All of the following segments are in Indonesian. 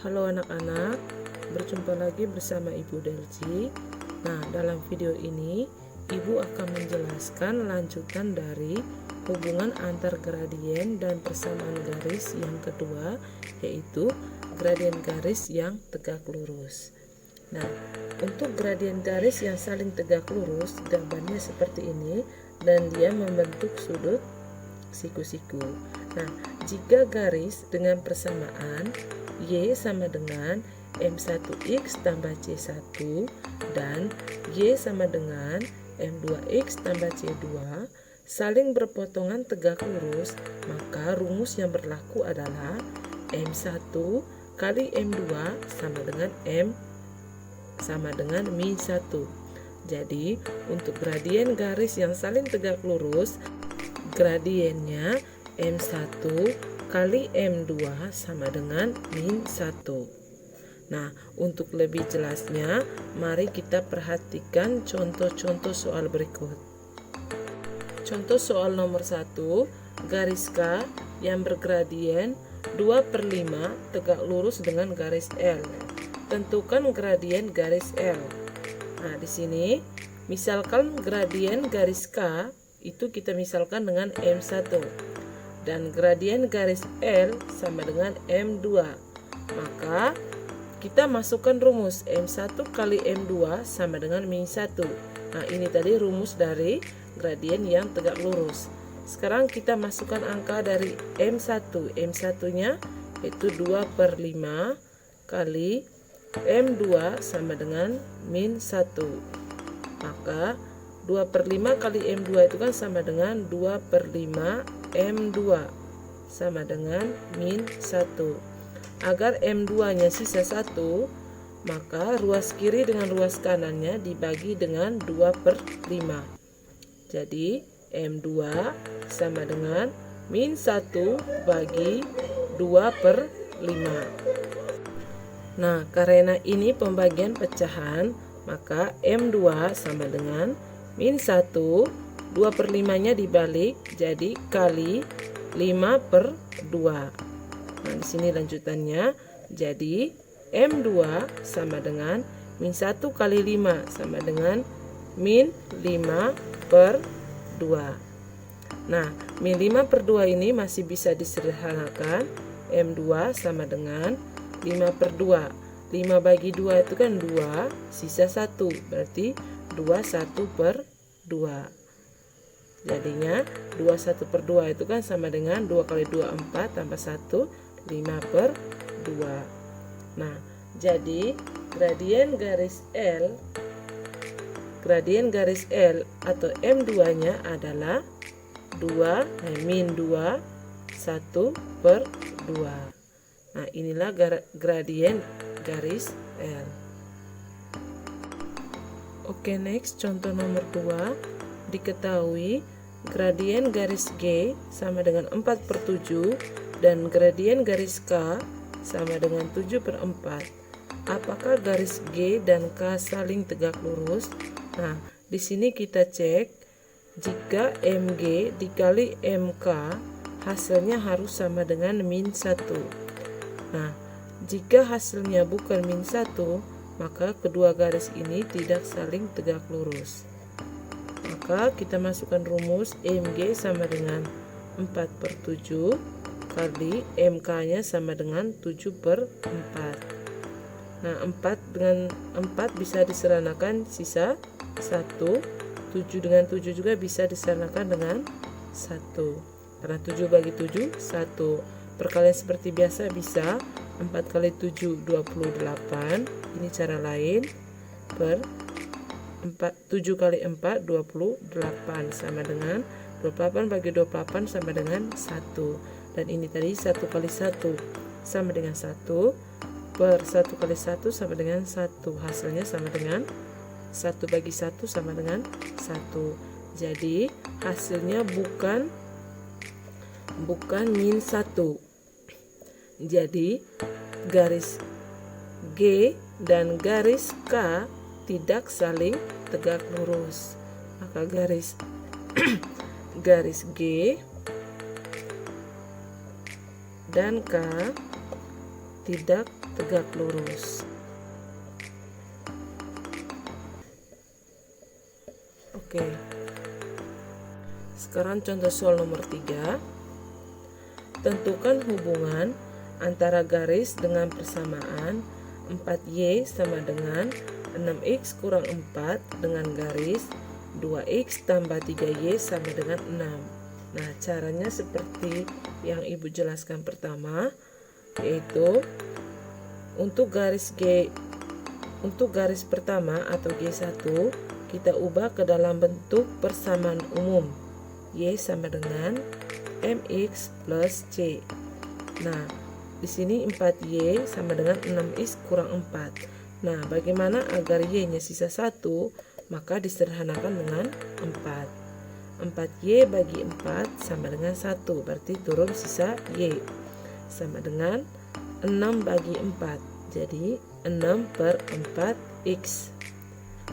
Halo anak-anak, berjumpa lagi bersama Ibu Delci. Nah, dalam video ini Ibu akan menjelaskan lanjutan dari hubungan antar gradien dan persamaan garis yang kedua, yaitu gradien garis yang tegak lurus. Nah, untuk gradien garis yang saling tegak lurus, gambarnya seperti ini dan dia membentuk sudut siku-siku. Nah, jika garis dengan persamaan Y sama dengan M1X tambah C1 dan Y sama dengan M2X tambah C2 saling berpotongan tegak lurus, maka rumus yang berlaku adalah M1 kali M2 sama dengan M sama dengan min1. Jadi, untuk gradien garis yang saling tegak lurus, gradiennya M1 kali M2 sama dengan min 1. Nah, untuk lebih jelasnya, mari kita perhatikan contoh-contoh soal berikut. Contoh soal nomor 1, garis K yang bergradien 2/5 tegak lurus dengan garis L. Tentukan gradien garis L. Nah, di sini misalkan gradien garis K itu kita misalkan dengan M1 dan gradien garis L sama dengan M2. Maka kita masukkan rumus M1 kali M2 sama dengan min 1. Nah, ini tadi rumus dari gradien yang tegak lurus. Sekarang kita masukkan angka dari M1. M1-nya yaitu 2/5 kali M2 sama dengan min 1. Maka 2/5 kali M2 itu kan sama dengan 2/5 M2 sama dengan min 1. Agar M2 nya sisa 1, maka ruas kiri dengan ruas kanannya dibagi dengan 2/5. Jadi M2 sama dengan min 1 bagi 2/5. Nah, karena ini pembagian pecahan, maka M2 sama dengan min 1, 2/5 nya dibalik jadi kali 5/2. Nah, di sini lanjutannya. Jadi M2 sama dengan min 1 kali 5 sama dengan min 5/2. Nah, min 5/2 ini masih bisa disederhanakan. M2 sama dengan 5/2. 5 bagi 2 itu kan 2, sisa 1, berarti 21/2. Jadinya 21/2 itu kan sama dengan 2 kali 2 4 tambah 1 5/2. Nah, jadi gradien garis L atau M2 nya adalah min 2 1/2. Nah, inilah gradien garis L. Oke, next contoh nomor 2. Diketahui gradien garis G sama dengan 4/7 dan gradien garis K sama dengan 7/4. Apakah garis G dan K saling tegak lurus? Nah, di sini kita cek jika MG dikali MK hasilnya harus sama dengan min 1. Nah, jika hasilnya bukan min 1, maka kedua garis ini tidak saling tegak lurus. Maka kita masukkan rumus MG sama dengan 4/7 kali MK nya sama dengan 7/4. Nah, 4 dengan 4 bisa diseranakan sisa 1. 7 dengan 7 juga bisa diseranakan dengan 1. Karena 7 bagi 7 1. Perkalian seperti biasa bisa 4 kali 7 28. Ini cara lain. Per 7 kali 4 28 sama dengan 28 bagi 28 sama dengan 1. Dan ini tadi 1 kali 1 sama dengan 1 per 1 kali 1 sama dengan 1. Hasilnya sama dengan 1 bagi 1 sama dengan 1. Jadi hasilnya bukan min 1. Jadi garis G dan garis K tidak saling tegak lurus. Maka garis G dan K tidak tegak lurus. Oke. Sekarang contoh soal nomor 3. Tentukan hubungan antara garis dengan persamaan 4Y sama dengan 6X kurang 4 dengan garis 2X tambah 3Y sama dengan 6. Nah, caranya seperti yang Ibu jelaskan pertama, yaitu untuk garis pertama atau G1 kita ubah ke dalam bentuk persamaan umum. Y sama dengan MX plus C. Nah, di sini 4Y sama dengan 6X kurang 4. Nah, bagaimana agar Y-nya sisa 1? Maka disederhanakan dengan 4. 4Y bagi 4 sama dengan 1. Berarti turun sisa Y. Sama dengan 6 bagi 4. Jadi 6 per 4X.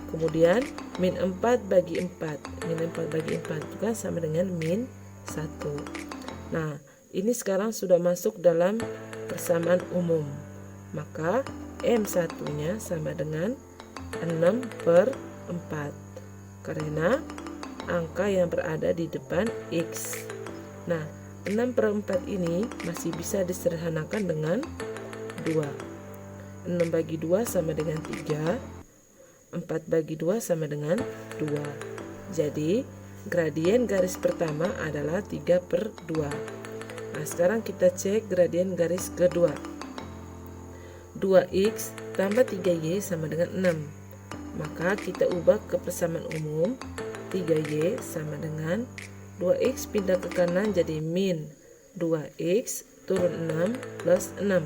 Kemudian min 4 bagi 4. Min 4 bagi 4 itu kan sama dengan min 1. Nah, ini sekarang sudah masuk dalam persamaan umum. Maka M1-nya sama dengan 6 per 4. Karena angka yang berada di depan X. Nah, 6 per 4 ini masih bisa disederhanakan dengan 2. 6 bagi 2 sama dengan 3. 4 bagi 2 sama dengan 2. Jadi gradien garis pertama adalah 3 per 2. Nah, sekarang kita cek gradien garis kedua. 2X tambah 3Y sama dengan 6. Maka kita ubah ke persamaan umum. 3Y sama dengan 2X pindah ke kanan jadi min 2X turun 6 plus 6.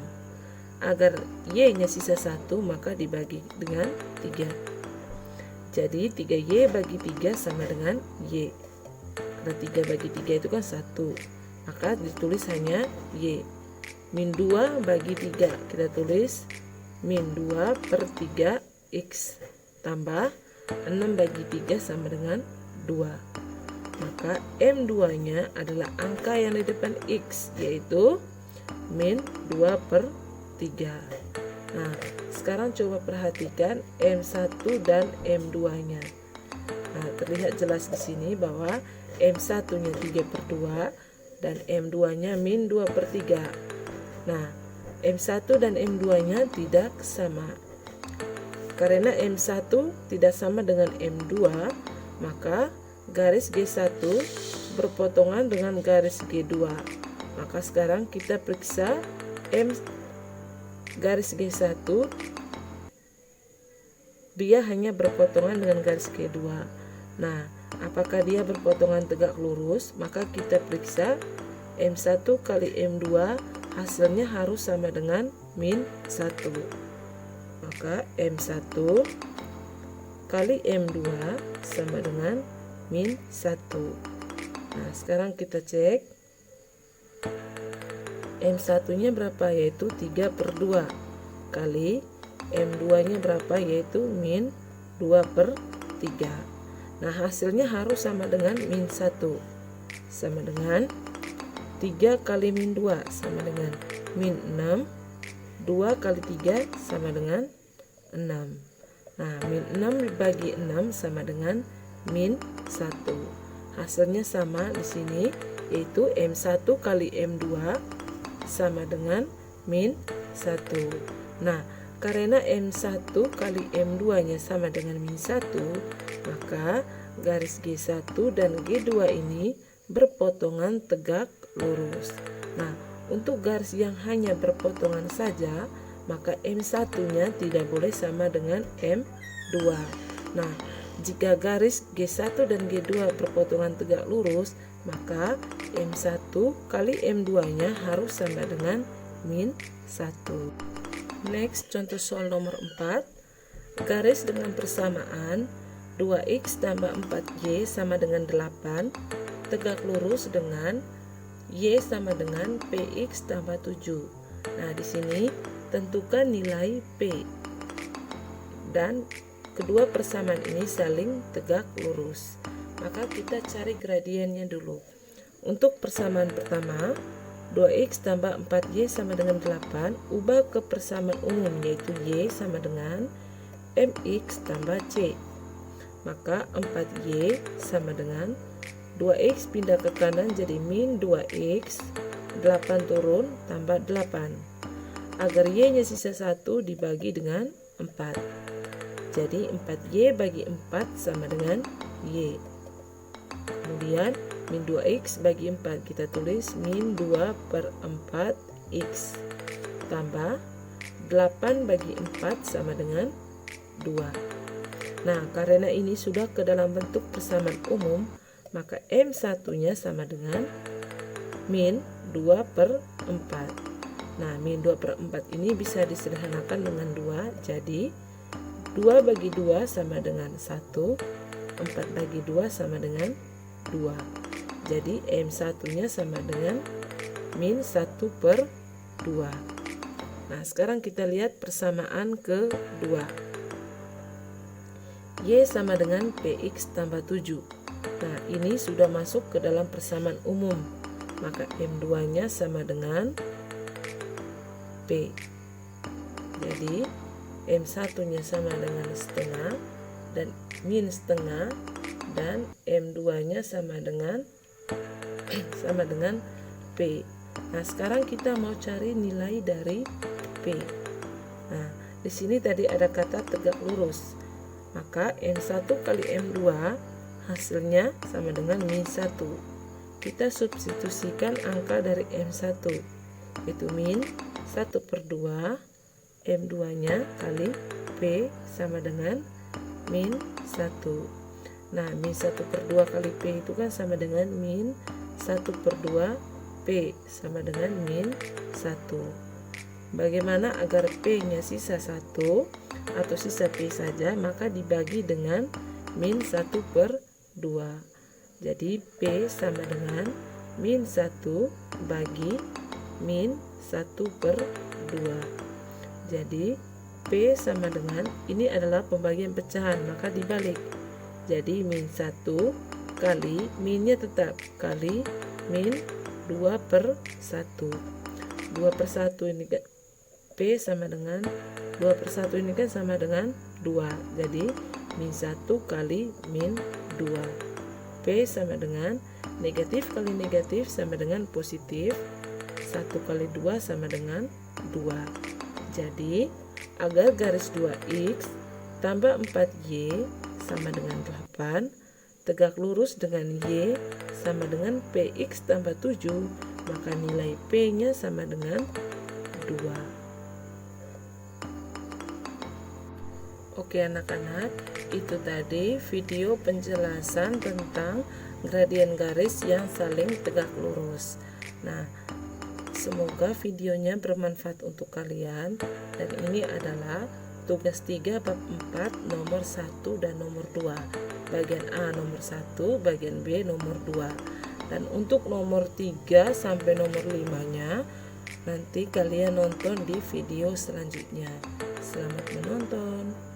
Agar Y-nya sisa 1 maka dibagi dengan 3. Jadi 3Y bagi 3 sama dengan Y. Karena 3 bagi 3 itu kan 1. Maka ditulis hanya Y. Min 2 bagi 3. Kita tulis min 2 per 3X. Tambah 6 bagi 3 sama dengan 2. Maka M2-nya adalah angka yang di depan X. Yaitu min 2 per 3. Nah, sekarang coba perhatikan M1 dan M2-nya. Nah, terlihat jelas di sini bahwa M1-nya 3 per 2 dan M2-nya min 2 per 3. Nah, M1 dan M2-nya tidak sama. Karena M1 tidak sama dengan M2, maka garis G1 berpotongan dengan garis G2. Maka sekarang kita periksa garis G1, dia hanya berpotongan dengan garis G2. Nah, apakah dia berpotongan tegak lurus? Maka kita periksa M1 kali M2, hasilnya harus sama dengan min 1. Maka M1 kali M2 sama dengan min 1. Nah, sekarang kita cek M1-nya berapa, yaitu 3 per 2 kali M2-nya berapa, yaitu min 2 per 3. Nah, hasilnya harus sama dengan min 1. Sama dengan 3 kali min 2 sama dengan min 6. 2 kali 3 sama dengan 6. Nah, min 6 bagi 6 sama dengan min 1. Hasilnya sama di sini, yaitu M1 kali M2 sama dengan min 1. Nah, karena M1 kali M2-nya sama dengan min 1, maka garis G1 dan G2 ini berpotongan tegak lurus. Nah, untuk garis yang hanya berpotongan saja, maka M1-nya tidak boleh sama dengan M2. Nah, jika garis G1 dan G2 berpotongan tegak lurus, maka M1 kali M2-nya harus sama dengan min 1. Next, contoh soal nomor 4. Garis dengan persamaan 2X tambah 4Y sama dengan 8 tegak lurus dengan Y sama dengan PX tambah 7. Nah, di sini tentukan nilai P. Dan kedua persamaan ini saling tegak lurus. Maka kita cari gradiennya dulu. Untuk persamaan pertama, 2x tambah 4y sama dengan 8, ubah ke persamaan umum yaitu y sama dengan mx tambah c. Maka 4y sama dengan 2x pindah ke kanan jadi min 2x, 8 turun tambah 8. Agar y-nya sisa 1 dibagi dengan 4. Jadi 4y bagi 4 sama dengan y. Kemudian min 2x bagi 4 kita tulis min 2/4x tambah 8 bagi 4 sama dengan 2. Nah, karena ini sudah ke dalam bentuk persamaan umum, maka M1 nya sama dengan min 2/4. Nah, min 2/4 ini bisa disederhanakan dengan 2, jadi 2 bagi 2 sama dengan 1, 4 bagi 2 sama dengan 2. Jadi M1 nya sama dengan min 1/2. Nah, sekarang kita lihat persamaan kedua. Y sama dengan Px tambah 7. Nah, ini sudah masuk ke dalam persamaan umum. Maka M2 nya sama dengan P. Jadi M1 nya sama dengan setengah dan min setengah, dan M2 nya sama dengan P. Nah, sekarang kita mau cari nilai dari P. Nah, di sini tadi ada kata tegak lurus. Maka M1 kali M2 hasilnya sama dengan min 1. Kita substitusikan angka dari M1, yaitu min 1/2 M2 nya kali P sama dengan min 1. Nah, min 1/2 kali P itu kan sama dengan min 1/2 P sama dengan min 1. Bagaimana agar P nya sisa 1 atau sisa P saja, maka dibagi dengan min 1/2. Jadi P sama dengan min 1 bagi min 1/2. Jadi P sama dengan, ini adalah pembagian pecahan, maka dibalik. Jadi min 1 kali, minnya tetap, kali min 2/1. 2/1 ini kan P sama dengan 2/1 ini kan sama dengan 2. Jadi min 1 kali min 2. P sama dengan negatif kali negatif sama dengan positif. 1 kali 2 sama dengan 2. Jadi agar garis 2x tambah 4y sama dengan 8 tegak lurus dengan y sama dengan px tambah 7, maka nilai P nya sama dengan 2. Oke anak-anak, itu tadi video penjelasan tentang gradien garis yang saling tegak lurus. Nah, semoga videonya bermanfaat untuk kalian, dan ini adalah tugas 3 bab 4 nomor 1 dan nomor 2. Bagian A nomor 1, bagian B nomor 2. Dan untuk nomor 3 sampai nomor 5-nya nanti kalian nonton di video selanjutnya. Selamat menonton.